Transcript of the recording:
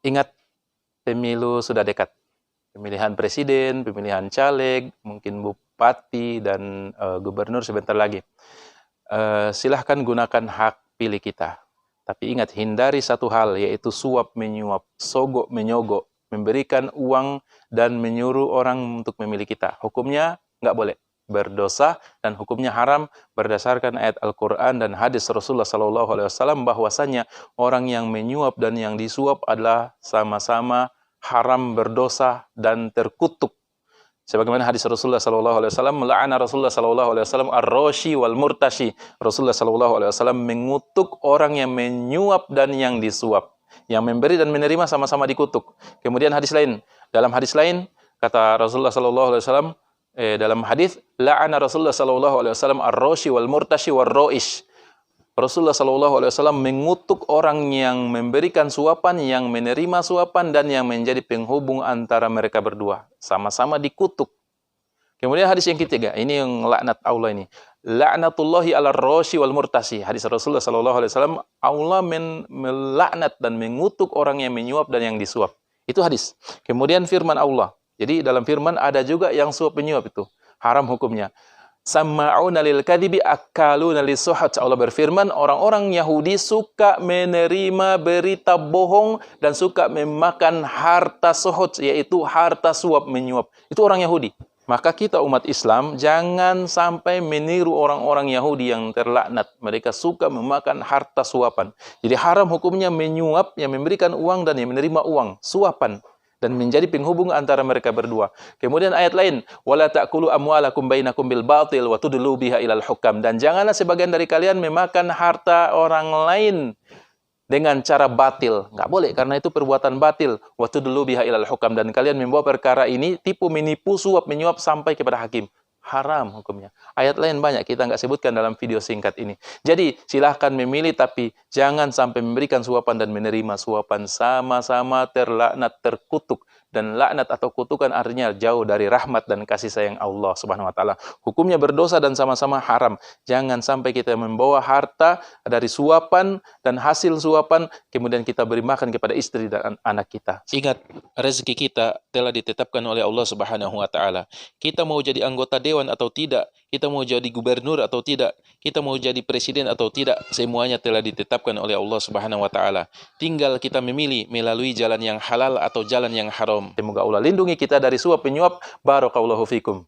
Ingat, pemilu sudah dekat. Pemilihan presiden, pemilihan caleg, mungkin bupati, dan gubernur sebentar lagi. Silahkan gunakan hak pilih kita. Tapi ingat, hindari satu hal, yaitu suap menyuap, sogok menyogok, memberikan uang dan menyuruh orang untuk memilih kita. Hukumnya nggak boleh, berdosa, dan hukumnya haram berdasarkan ayat Al-Quran dan hadis Rasulullah SAW bahwasanya orang yang menyuap dan yang disuap adalah sama-sama haram, berdosa, dan terkutuk. Sebagaimana hadis Rasulullah SAW, mela'ana Rasulullah SAW ar-roshi wal murtashi. Rasulullah SAW mengutuk orang yang menyuap dan yang disuap. Yang memberi dan menerima sama-sama dikutuk. Kemudian hadis lain, dalam hadis lain kata Rasulullah SAW, dalam hadis, la'ana Rasulullah SAW ar-roshi wal murtashi wal ro'ish. Rasulullah SAW mengutuk orang yang memberikan suapan, yang menerima suapan, dan yang menjadi penghubung antara mereka berdua. Sama-sama dikutuk. Kemudian hadis yang ketiga, ini yang laknat Allah ini. La'natullahi ala roshi wal murtasi. Hadis Rasulullah SAW, Allah melaknat dan mengutuk orang yang menyuap dan yang disuap. Itu hadis. Kemudian firman Allah. Jadi dalam firman ada juga yang suap menyuap itu. Haram hukumnya. Samma'una lil kadhibi akaluna lis-suhut. Allah berfirman, orang-orang Yahudi suka menerima berita bohong dan suka memakan harta suhut, yaitu harta suap menyuap. Itu orang Yahudi. Maka kita umat Islam jangan sampai meniru orang-orang Yahudi yang terlaknat. Mereka suka memakan harta suapan. Jadi haram hukumnya menyuap, yang memberikan uang dan yang menerima uang, suapan, dan menjadi penghubung antara mereka berdua. Kemudian ayat lain, wala ta'kulu amwalakum bainakum bil batil wa tudlu biha ilal hukam. Dan janganlah sebagian dari kalian memakan harta orang lain dengan cara batil. Nggak boleh, karena itu perbuatan batil. Wa tudlu biha ilal hukam. Dan kalian membawa perkara ini, tipu, menipu, suap, menyuap sampai kepada hakim. Haram hukumnya. Ayat lain banyak, kita nggak sebutkan dalam video singkat ini. Jadi silahkan memilih, tapi jangan sampai memberikan suapan dan menerima suapan. Sama-sama terlaknat, terkutuk. Dan laknat atau kutukan artinya jauh dari rahmat dan kasih sayang Allah Subhanahu wa taala. Hukumnya berdosa dan sama-sama haram. Jangan sampai kita membawa harta dari suapan dan hasil suapan kemudian kita beri makan kepada istri dan anak kita. Ingat, rezeki kita telah ditetapkan oleh Allah Subhanahu wa taala. Kita mau jadi anggota dewan atau tidak, kita mau jadi gubernur atau tidak, kita mau jadi presiden atau tidak, semuanya telah ditetapkan oleh Allah Subhanahu wa taala. Tinggal kita memilih melalui jalan yang halal atau jalan yang haram. Semoga Allah lindungi kita dari suap penyuap. Barakallahu fikum.